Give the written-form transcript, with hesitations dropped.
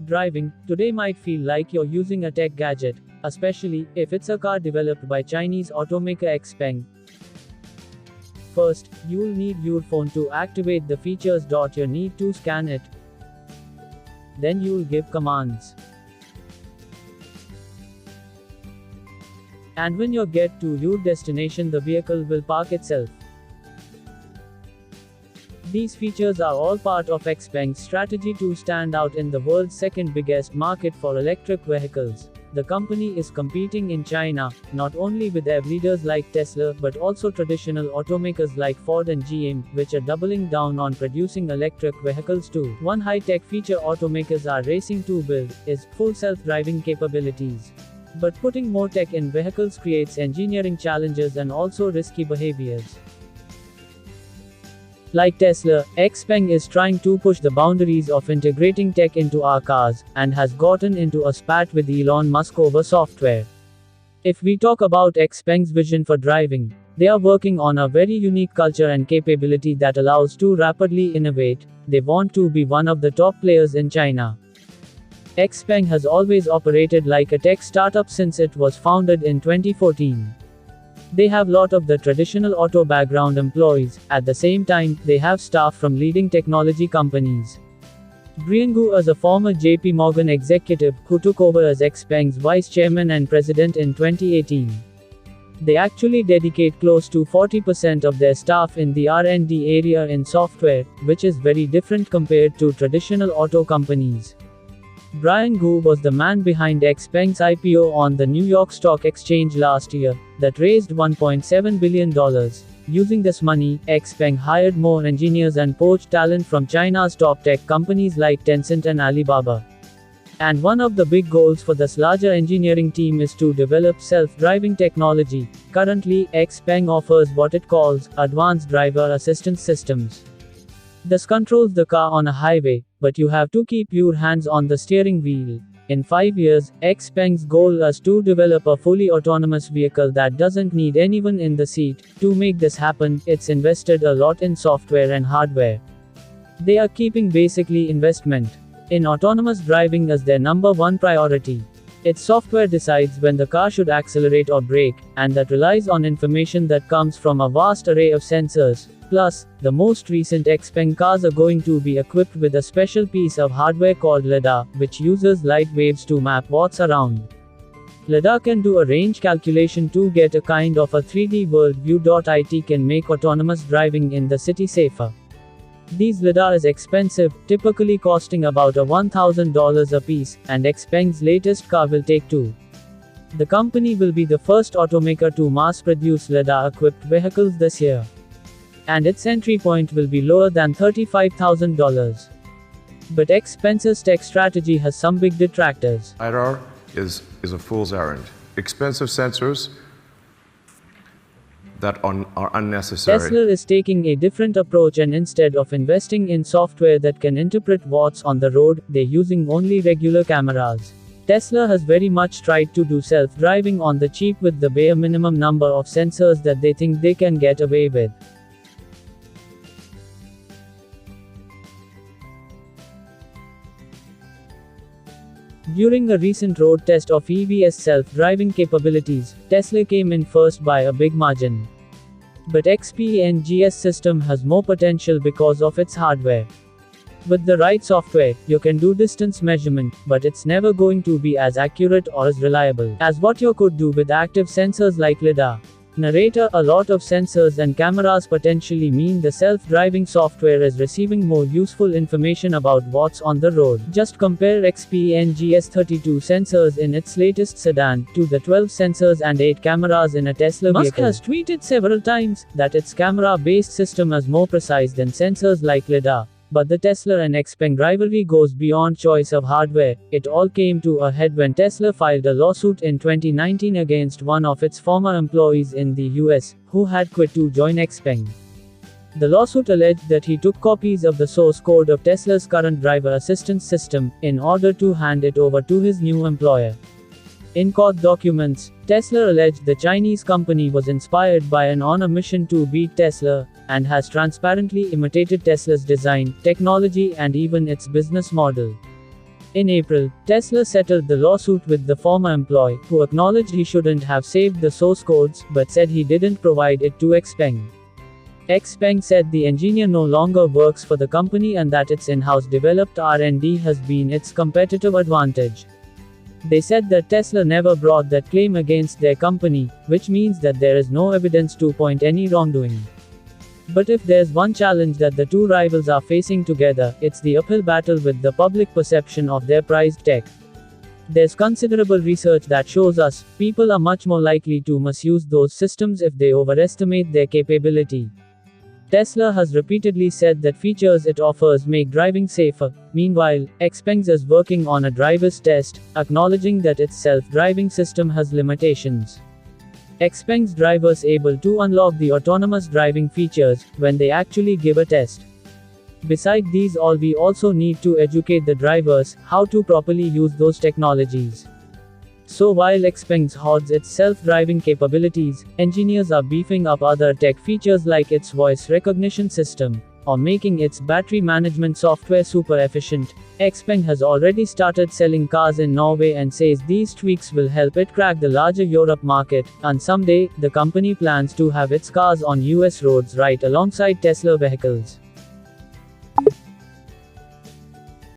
Driving today might feel like you're using a tech gadget, especially if it's a car developed by Chinese automaker Xpeng. First, you'll need your phone to activate the features. You need to scan it. Then you'll give commands. And when you get to your destination, the vehicle will park itself. These features are all part of Xpeng's strategy to stand out in the world's second biggest market for electric vehicles. The company is competing in China, not only with EV leaders like Tesla, but also traditional automakers like Ford and GM, which are doubling down on producing electric vehicles too. One high-tech feature automakers are racing to build is full self-driving capabilities. But putting more tech in vehicles creates engineering challenges and also risky behaviors. Like Tesla, Xpeng is trying to push the boundaries of integrating tech into our cars, and has gotten into a spat with Elon Musk over software. If we talk about Xpeng's vision for driving, they are working on a very unique culture and capability that allows to rapidly innovate. They want to be one of the top players in China. Xpeng has always operated like a tech startup since it was founded in 2014. They have lot of the traditional auto background employees. At the same time, they have staff from leading technology companies. Brian Gu is a former JP Morgan executive who took over as Xpeng's vice chairman and president in 2018. They actually dedicate close to 40% of their staff in the R&D area in software, which is very different compared to traditional auto companies. Brian Gu was the man behind Xpeng's IPO on the New York Stock Exchange last year, that raised $1.7 billion. Using this money, Xpeng hired more engineers and poached talent from China's top tech companies like Tencent and Alibaba. And one of the big goals for this larger engineering team is to develop self-driving technology. Currently, Xpeng offers what it calls advanced driver assistance systems. This controls the car on a highway, but you have to keep your hands on the steering wheel. In 5 years, Xpeng's goal is to develop a fully autonomous vehicle that doesn't need anyone in the seat. To make this happen, it's invested a lot in software and hardware. They are keeping basically investment in autonomous driving as their #1 priority. Its software decides when the car should accelerate or brake, and that relies on information that comes from a vast array of sensors. Plus, the most recent Xpeng cars are going to be equipped with a special piece of hardware called LiDAR, which uses light waves to map what's around. LiDAR can do a range calculation to get a kind of a 3D world view. It can make autonomous driving in the city safer. These LiDAR is expensive, typically costing about $1,000 a piece, and Xpeng's latest car will take two. The company will be the first automaker to mass-produce LiDAR-equipped vehicles this year. And its entry point will be lower than $35,000. But Xpeng's tech strategy has some big detractors. LiDAR is a fool's errand. Expensive sensors that are unnecessary. Tesla is taking a different approach, and instead of investing in software that can interpret what's on the road, they're using only regular cameras. Tesla has very much tried to do self-driving on the cheap with the bare minimum number of sensors that they think they can get away with. During a recent road test of EV's self-driving capabilities, Tesla came in first by a big margin. But Xpeng's system has more potential because of its hardware. With the right software, you can do distance measurement, but it's never going to be as accurate or as reliable as what you could do with active sensors like LiDAR. Narrator: a lot of sensors and cameras potentially mean the self-driving software is receiving more useful information about what's on the road. Just compare Xpeng's 32 sensors in its latest sedan to the 12 sensors and 8 cameras in a Tesla vehicle. Musk has tweeted several times that its camera-based system is more precise than sensors like LiDAR. But the Tesla and Xpeng rivalry goes beyond choice of hardware. It all came to a head when Tesla filed a lawsuit in 2019 against one of its former employees in the US, who had quit to join Xpeng. The lawsuit alleged that he took copies of the source code of Tesla's current driver assistance system, in order to hand it over to his new employer. In court documents, Tesla alleged the Chinese company was inspired by and on a mission to beat Tesla, and has transparently imitated Tesla's design, technology, and even its business model. In April, Tesla settled the lawsuit with the former employee, who acknowledged he shouldn't have saved the source codes, but said he didn't provide it to Xpeng. Xpeng said the engineer no longer works for the company and that its in-house developed R&D has been its competitive advantage. They said that Tesla never brought that claim against their company, which means that there is no evidence to point any wrongdoing. But if there's one challenge that the two rivals are facing together, it's the uphill battle with the public perception of their prized tech. There's considerable research that shows us, people are much more likely to misuse those systems if they overestimate their capability. Tesla has repeatedly said that features it offers make driving safer. Meanwhile, Xpeng is working on a driver's test, acknowledging that its self-driving system has limitations. Xpeng's drivers able to unlock the autonomous driving features when they actually give a test. Besides these all, we also need to educate the drivers how to properly use those technologies. So while Xpeng hoards its self-driving capabilities, engineers are beefing up other tech features like its voice recognition system, or making its battery management software super efficient. Xpeng has already started selling cars in Norway and says these tweaks will help it crack the larger Europe market, and someday, the company plans to have its cars on US roads right alongside Tesla vehicles.